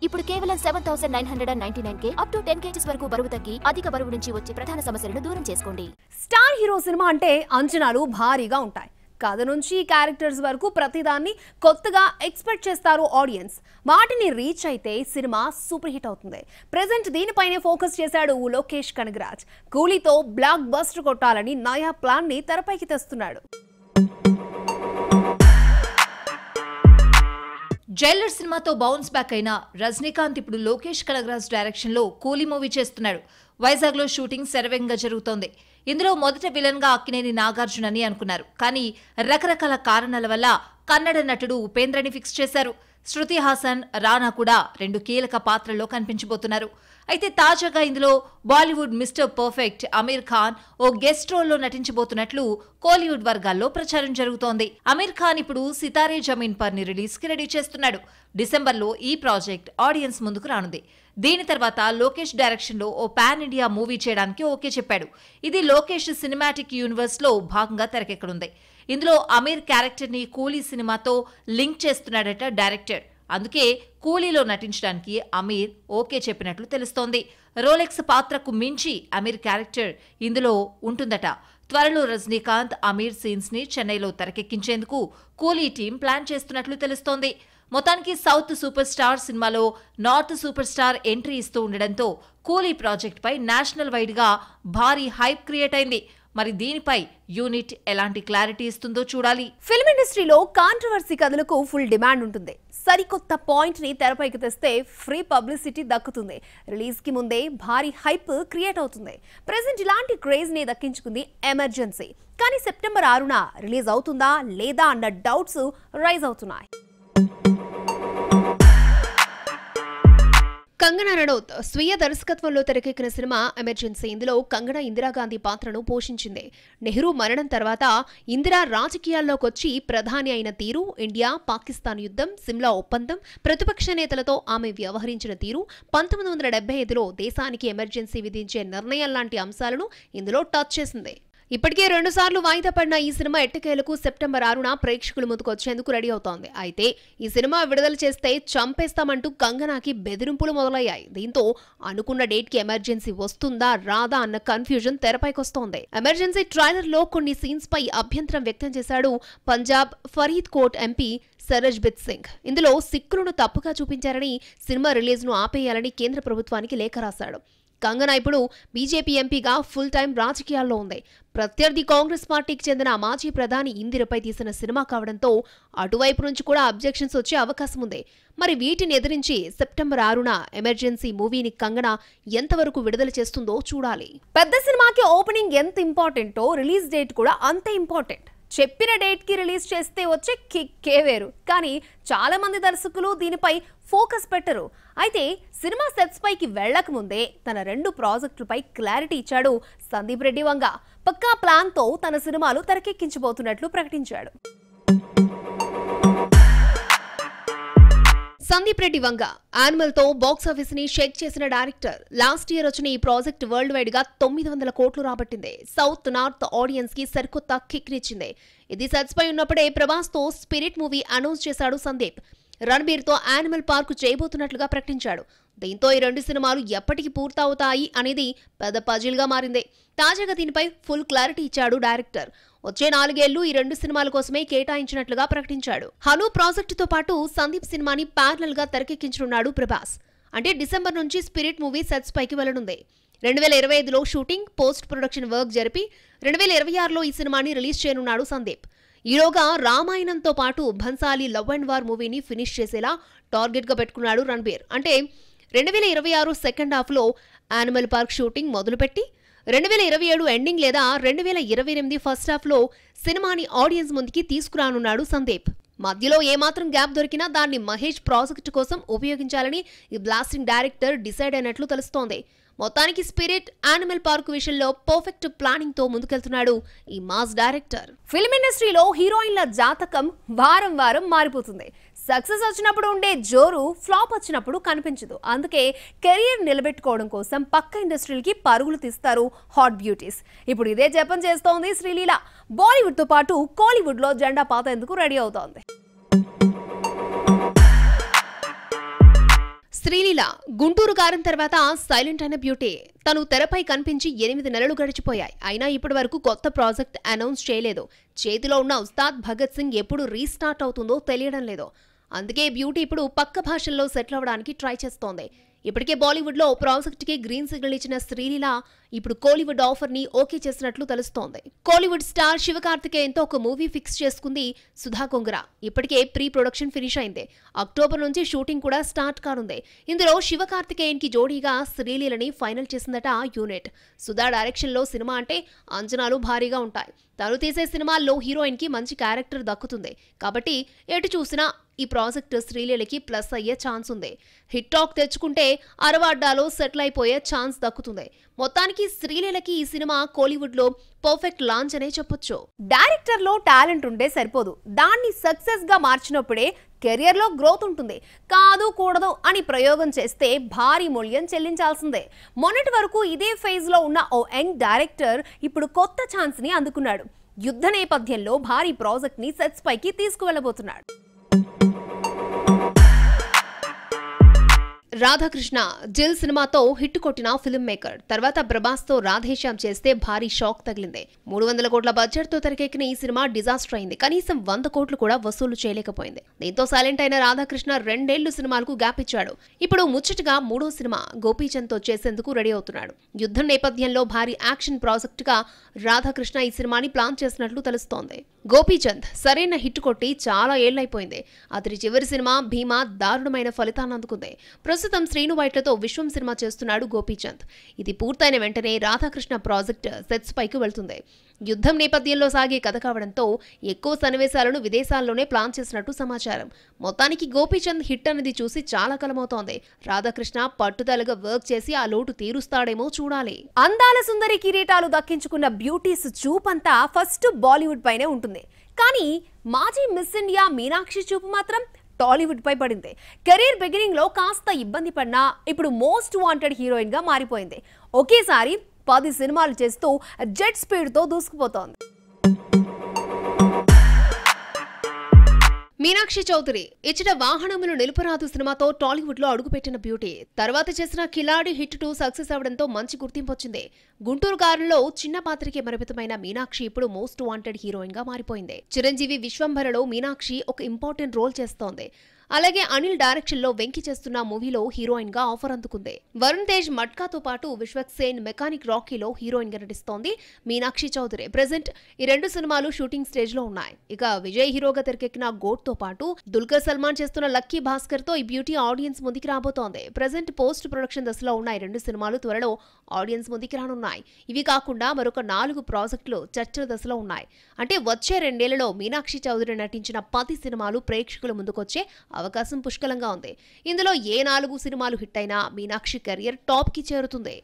ఇప్పుడు కేవలం 7999K up to 10 kgs వరకు బరువు తగ్గి అధిక బరువు నుంచి వచ్చే ప్రధాన సమస్యలను దూరం చేసుకోండి. స్టార్ హీరో సినిమా అంటే అంచనాలు భారీగా ఉంటాయి. కథ నుంచి క్యారెక్టర్స్ వరకు ప్రతిదాన్ని కొత్తగా ఎక్స్పెక్ట్ చేస్తారు ఆడియన్స్. వాటిని రీచ్ అయితే సినిమా సూపర్ హిట్ అవుతుంది. ప్రెజెంట్ దీనిపైనే ఫోకస్ చేశాడు లోకేష్ కనగరాజ్. కూలీతో బ్లాక్ బస్టర్ కొట్టాలని నయా ప్లాన్ ని తెరపైకి తెస్తున్నాడు. జైలర్ సినిమాతో బౌన్స్ బ్యాక్ అయిన రజనీకాంత్ ఇప్పుడు లోకేష్ కనగరాజ్ డైరెక్షన్ లో కూలీ మూవీ చేస్తున్నాడు. వైజాగ్ లో షూటింగ్ శరవేగంగా జరుగుతోంది. ఇందులో మొదట విలన్ గా అక్కినేని నాగార్జున అని అనుకున్నారు. కానీ రకరకాల కారణాల వల్ల కన్నడ నటుడు ఉపేంద్రని ఫిక్స్ చేశారు. శృతి హాసన్, రానా కూడా 2 కీలక పాత్రల్లో కనిపించబోతున్నారు. అయితే తాజాగా ఇందులో బాలీవుడ్ మిస్టర్ పర్ఫెక్ట్ అమీర్ ఖాన్ ఓ గెస్ట్ రోల్లో నటించబోతున్నట్లు కోలీవుడ్ వర్గాల్లో ప్రచారం జరుగుతోంది. అమీర్ ఖాన్ ఇప్పుడు సితారే జమీన్ పర్ ని రిలీజ్ కి రెడీ చేస్తున్నాడు. డిసెంబర్లో ఈ ప్రాజెక్ట్ ఆడియన్స్ ముందుకు రానుంది. దీని తర్వాత లోకేష్ డైరెక్షన్ లో ఓ పాన్ ఇండియా మూవీ చేయడానికి ఓకే చెప్పాడు. ఇది లోకేష్ సినిమాటిక్ యూనివర్స్ లో భాగంగా తెరకెక్కనుంది. ఇందులో అమీర్ క్యారెక్టర్ ని కూలీ సినిమాతో లింక్ చేస్తున్నాడట డైరెక్టర్. అందుకే కూలీలో నటించడానికి అమీర్ ఓకే చెప్పినట్లు తెలుస్తోంది. రోలెక్స్ పాత్రకు మించి అమీర్ క్యారెక్టర్ ఇందులో ఉంటుందట. త్వరలో రజనీకాంత్, అమీర్ సీన్స్ ని చెన్నైలో తెరకెక్కించేందుకు కూలీ టీం ప్లాన్ చేస్తున్నట్లు తెలుస్తోంది. మొత్తానికి సౌత్ సూపర్ స్టార్ సినిమాలో నార్త్ సూపర్ స్టార్ ఎంట్రీ ఇస్తూ ఉండడంతో కూలీ ప్రాజెక్ట్ పై నేషనల్ వైడ్ గా భారీ హైప్ క్రియేట్ అయింది. మరి దీనిపై యూనిట్ ఎలాంటి క్లారిటీ ఇస్తుందో చూడాలి. ఫిల్మ్ ఇండస్ట్రీలో కాంట్రవర్సీ కథలకు ఫుల్ డిమాండ్ ఉంటుంది. సరికొత్త పాయింట్ ని తెరపైకి తెస్తే ఫ్రీ పబ్లిసిటీ దక్కుతుంది. రిలీజ్ కి ముందే భారీ హైప్ క్రియేట్ అవుతుంది. ప్రెసెంట్ ఇలాంటి క్రేజ్ ని దక్కించుకుంది ఎమర్జెన్సీ. కానీ సెప్టెంబర్ 6న రిలీజ్ అవుతుందా లేదా అన్న డౌట్స్ రైజ్ అవుతున్నాయి. కంగనా రనౌత్ స్వీయ దర్శకత్వంలో తెరకెక్కిన సినిమా ఎమర్జెన్సీ. ఇందులో కంగనా ఇందిరాగాంధీ పాత్రను పోషించింది. నెహ్రూ మరణం తర్వాత ఇందిరా రాజకీయాల్లోకొచ్చి ప్రధాని అయిన తీరు, ఇండియా పాకిస్తాన్ యుద్ధం, సిమ్లా ఒప్పందం, ప్రతిపక్ష నేతలతో ఆమె వ్యవహరించిన తీరు, 1975లో దేశానికి ఎమర్జెన్సీ విధించే నిర్ణయం లాంటి అంశాలను ఇందులో టచ్ చేసింది. ఇప్పటికే 2 సార్లు వాయిదా పడిన ఈ సినిమా ఎట్టకేలకు సెప్టెంబర్ 6న ప్రేక్షకుల ముందుకు వచ్చేందుకు రెడీ అవుతోంది. అయితే ఈ సినిమా విడుదల చేస్తే చంపేస్తామంటూ కంగనాకి బెదిరింపులు మొదలయ్యాయి. దీంతో అనుకున్న డేట్ కి ఎమర్జెన్సీ వస్తుందా రాదా అన్న కన్ఫ్యూజన్ తెరపైకొస్తోంది. ఎమర్జెన్సీ ట్రైలర్ లో కొన్ని సీన్స్ పై అభ్యంతరం వ్యక్తం చేశాడు పంజాబ్ ఫరీద్ కోట్ ఎంపీ సరజ్బిత్ సింగ్. ఇందులో సిక్కులను తప్పుగా చూపించారని, సినిమా రిలీజ్ ను ఆపేయాలని కేంద్ర ప్రభుత్వానికి లేఖ రాశాడు. కంగనా ఇప్పుడు బీజేపీ ఎంపీగా ఫుల్ టైం రాజకీయాల్లో ఉంది. ప్రత్యర్థి కాంగ్రెస్ పార్టీకి చెందిన మాజీ ప్రధాని ఇందిరపై తీసిన సినిమా కావడంతో అటువైపు నుంచి కూడా అబ్జెక్షన్స్ వచ్చే అవకాశం ఉంది. మరి వీటిని ఎదిరించి సెప్టెంబర్ 6న ఎమర్జెన్సీ మూవీని కంగనా ఎంతవరకు విడుదల చేస్తుందో చూడాలి. పెద్ద సినిమాకి ఓపెనింగ్ ఎంత ఇంపార్టెంటో రిలీజ్ డేట్ కూడా అంతే ఇంపార్టెంట్. చెప్పిన డేట్ కి రిలీజ్ చేస్తే వచ్చే కిక్కే వేరు. కానీ చాలా మంది దర్శకులు దీనిపై ఫోకస్ పెట్టరు. అయితే సినిమా సెట్స్ పైకి వెళ్లక ముందే తన 2 ప్రాజెక్టులపై క్లారిటీ ఇచ్చాడు సందీప్ రెడ్డి వంగ. పక్కా ప్లాన్ తో తన సినిమాలు తెరకెక్కించబోతున్నట్లు ప్రకటించాడు. సందీప్ రెడ్డి వంగ యానిమల్ తో బాక్స్ ఆఫీస్ ని షేక్ చేసిన డైరెక్టర్. లాస్ట్ ఇయర్ వచ్చిన ఈ ప్రాజెక్ట్ వరల్డ్ వైడ్ గా 900 కోట్లు రాబట్టింది. సౌత్ నార్త్ ఆడియన్స్ కి సరికొత్త కిక్ నిచ్చింది. ఇది సెట్స్ పై ఉన్నప్పుడే ప్రభాస్ తో స్పిరిట్ మూవీ అనౌన్స్ చేశాడు సందీప్. రణబీర్ తో యానిమల్ పార్క్ చేయబోతున్నట్లుగా ప్రకటించాడు. దీంతో ఈ 2 సినిమాలు ఎప్పటికి పూర్తవుతాయి అనేది పెద్ద పజిల్ గా మారింది. తాజాగా దీనిపై ఫుల్ క్లారిటీ ఇచ్చాడు డైరెక్టర్. వచ్చే 4 ఏళ్లు ఈ 2 సినిమాల కోసమే కేటాయించినట్లుగా ప్రకటించాడు. హను ప్రాజెక్టుతో పాటు సందీప్ సినిమాని ప్యారలల్ గా తెరకెక్కించనున్నాడు ప్రభాస్. అంటే డిసెంబర్ నుంచి స్పిరిట్ మూవీ సెట్స్ పైకి వెళ్లనుంది. 2025లో షూటింగ్, పోస్ట్ ప్రొడక్షన్ వర్క్ జరిపి 2026లో ఈ సినిమాని రిలీజ్ చేయనున్నాడు సందీప్. ఈలోగా రామాయణంతో పాటు భన్సాలి లవ్ అండ్ వార్ మూవీని ఫినిష్ చేసేలా టార్గెట్ గా పెట్టుకున్నాడు రణబీర్. అంటే 2026 సెకండ్ హాఫ్ లో యానిమల్ పార్క్ షూటింగ్ మొదలుపెట్టి 2027 ఎండింగ్ లేదా 2028 ఫస్ట్ హాఫ్ లో సినిమాని ఆడియన్స్ ముందుకి తీసుకురానున్నాడు సందీప్. మధ్యలో ఏమాత్రం గ్యాప్ దొరికినా దాన్ని మహేష్ ప్రాజెక్టు కోసం ఉపయోగించాలని ఈ బ్లాస్టింగ్ డైరెక్టర్ డిసైడ్ అయినట్లు తెలుస్తోంది. మొత్తానికి స్పిరిట్, యానిమల్ పార్క్ విషయంలో పర్ఫెక్ట్ ప్లానింగ్ తో ముందుకెళ్తున్నాడు ఈ మాస్ డైరెక్టర్. ఫిల్మ్ ఇండస్ట్రీలో హీరోయిన్ల జాతకం వారం వారం మారిపోతుంది. సక్సెస్ వచ్చినప్పుడు ఉండే జోరు ఫ్లాప్ వచ్చినప్పుడు కనిపించదు. అందుకే కెరీర్ నిలబెట్టుకోవడం కోసం పక్క ఇండస్ట్రీలకి పరుగులు తీస్తారు హాట్ బ్యూటీస్. ఇప్పుడు ఇదే జపం చేస్తోంది శ్రీలీల. బాలీవుడ్ తో పాటు కోలీవుడ్ లో జెండా పాతేందుకు రెడీ అవుతోంది. శ్రీలీల గుంటూరు కారం తర్వాత సైలెంట్ అయిన బ్యూటీ. తను తెరపై కనిపించి 8 నెలలు గడిచిపోయాయి. అయినా ఇప్పటి వరకు కొత్త ప్రాజెక్ట్ అనౌన్స్ చేయలేదు. చేతిలో ఉన్న ఉస్తాద్ భగత్ సింగ్ ఎప్పుడు రీస్టార్ట్ అవుతుందో తెలియడం లేదు. అందుకే బ్యూటీ ఇప్పుడు పక్క భాషల్లో సెటిల్ అవ్వడానికి ట్రై చేస్తోంది. ఇప్పటికే బాలీవుడ్ లో ప్రాజెక్ట్ కి గ్రీన్ సిగ్నల్ ఇచ్చిన శ్రీలీల ఇప్పుడు కోలీవుడ్ ఆఫర్ ని ఓకే చేసినట్లు తెలుస్తోంది. కోలీవుడ్ స్టార్ శివకార్తికేయన్తో ఒక మూవీ ఫిక్స్ చేసుకుంది సుధా కొంగర. ఇప్పటికే ప్రీ ప్రొడక్షన్ ఫినిష్ అయింది. అక్టోబర్ నుంచి షూటింగ్ కూడా స్టార్ట్ కానుంది. ఇందులో శివకార్తికేయన్ కి జోడీగా శ్రీలీలని ఫైనల్ చేసిందట యూనిట్. సుధా డైరెక్షన్ లో సినిమా అంటే అంచనాలు భారీగా ఉంటాయి. తను తీసే సినిమాల్లో హీరోయిన్ కి మంచి క్యారెక్టర్ దక్కుతుంది. కాబట్టి ఎటు చూసినా ఈ ప్రాజెక్ట్ శ్రీలీలకి ప్లస్ అయ్యే ఛాన్స్ ఉంది. హిట్ టాక్ తెచ్చుకుంటే అరవాడ్డాలో సెటిల్ అయిపోయే ఛాన్స్ దక్కుతుంది. మొత్తానికి శ్రీలీలకి ఈ సినిమా కోలీవుడ్ లో పర్ఫెక్ట్ లాంచ్ అనే చెప్పొచ్చు. డైరెక్టర్ లో టాలెంట్ ఉంటే సరిపోదు, దాన్ని సక్సెస్ గా మార్చినప్పుడే కెరియర్ లో గ్రోత్ ఉంటుంది. కాదు కూడదు అని ప్రయోగం చేస్తే భారీ మూల్యం చెల్లించాల్సిందే. మొన్నటి వరకు ఇదే ఫేజ్ లో ఉన్న ఓ యంగ్ డైరెక్టర్ ఇప్పుడు కొత్త ఛాన్స్ ని అందుకున్నాడు. యుద్ధ నేపథ్యంలో భారీ ప్రాజెక్ట్ ని సెట్స్ పైకి తీసుకువెళ్లబోతున్నాడు. రాధాకృష్ణ జిల్ సినిమాతో హిట్ కొట్టిన ఫిల్మ్ మేకర్. తర్వాత ప్రభాస్ తో రాధేశ్యామ్ చేస్తే భారీ షాక్ తగిలింది. 300 కోట్ల బడ్జెట్ తో తెరకెక్కిన ఈ సినిమా డిజాస్టర్ అయింది. కనీసం 100 కోట్లు కూడా వసూలు చేయలేకపోయింది. దీంతో సైలెంట్ అయిన రాధాకృష్ణ 2 ఏళ్లు సినిమాలకు గ్యాప్ ఇచ్చాడు. ఇప్పుడు ముచ్చటగా 3వ సినిమా గోపీచంద్ తో చేసేందుకు రెడీ అవుతున్నాడు. యుద్ధం నేపథ్యంలో భారీ యాక్షన్ ప్రాజెక్ట్ గా రాధాకృష్ణ ఈ సినిమాని ప్లాన్ చేసినట్లు తెలుస్తోంది. గోపీచంద్ సరైన హిట్ కొట్టి చాలా ఏళ్లైపోయింది. అతడి చివరి సినిమా భీమా దారుణమైన ఫలితాన్ని అందుకుంది. ప్రస్తుతం శ్రీను వైట్లతో విశ్వం సినిమా చేస్తున్నాడు గోపీచంద్. ఇది పూర్తయిన వెంటనే రాధాకృష్ణ ప్రాజెక్ట్ సెట్స్ పైకి వెళ్తుంది. యుద్ధం నేపథ్యంలో సాగే కథ కావడంతో ఎక్కువ సన్నివేశాలను విదేశాల్లోనే ప్లాన్ చేసినట్టు సమాచారం. మొత్తానికి గోపీచంద్ హిట్ అనేది చూసి చాలా కాలమవుతోంది. రాధాకృష్ణ పట్టుదలగా వర్క్ చేసి ఆ లోటు తీరుస్తాడేమో చూడాలి. అందాల సుందరి కిరీటాలు దక్కించుకున్న బ్యూటీస్ చూపంతా ఫస్ట్ బాలీవుడ్ పైనే ఉంటుంది. కానీ మాజీ మిస్ ఇండియా మీనాక్షి చూపు మాత్రం టాలీవుడ్ పై పడింది. కెరీర్ బిగినింగ్ లో కాస్త ఇబ్బంది పడినా ఇప్పుడు మోస్ట్ వాంటెడ్ హీరోయిన్ గా మారిపోయింది. ఒకేసారి 10 సినిమాలు చేస్తూ జెట్ స్పీడ్ తో దూసుకుపోతోంది. మీనాక్షి చౌదరి ఇచ్చట వాహనములు నిలుపరాదు సినిమాతో టాలీవుడ్ లో అడుగుపెట్టిన బ్యూటీ. తర్వాత చేసిన కిలాడి హిట్ 2 సక్సెస్ అవడంతో మంచి గుర్తింపు వచ్చింది. గుంటూరు కారులో చిన్న పాత్రకి పరిమితమైన మీనాక్షి ఇప్పుడు మోస్ట్ వాంటెడ్ హీరోయిన్ గా మారిపోయింది. చిరంజీవి విశ్వంభరలో మీనాక్షి ఒక ఇంపార్టెంట్ రోల్ చేస్తోంది. అలాగే అనిల్ డైరెక్షన్ లో వెంకి చేస్తున్న మూవీలో హీరోయిన్ గా ఆఫర్ అందుకుంది. వరుణ్ తేజ్ మట్కాతో పాటు విశ్వక్ సేన్ మెకానిక్ రాకీలో హీరోయిన్ గా నటిస్తోంది మీనాక్షి చౌదరి. ప్రెజెంట్ ఈ 2 సినిమాలు షూటింగ్ స్టేజ్ లో ఉన్నాయి. ఇక విజయ్ హీరోగా తెరకెక్కిన గోట్ తో పాటు దుల్కర్ సల్మాన్ చేస్తున్న లక్కీ భాస్కర్ తో ఈ బ్యూటీ ఆడియన్స్ ముందుకి రాబోతోంది. ప్రెజెంట్ పోస్ట్ ప్రొడక్షన్ దశలో ఉన్న ఈ 2 సినిమాలు త్వరలో ఆడియన్స్ ముందుకి రానున్నాయి. ఇవి కాకుండా మరొక 4 ప్రాజెక్టులు చర్చల దశలో ఉన్నాయి. అంటే వచ్చే 2 ఏళ్లలో మీనాక్షి చౌదరి నటించిన 10 సినిమాలు ప్రేక్షకుల ముందుకొచ్చే అవకాశం పుష్కలంగా ఉంది. ఇందులో ఏ 4 సినిమాలు హిట్ అయినా మీనాక్షి కెరియర్ టాప్ కి చేరుతుంది.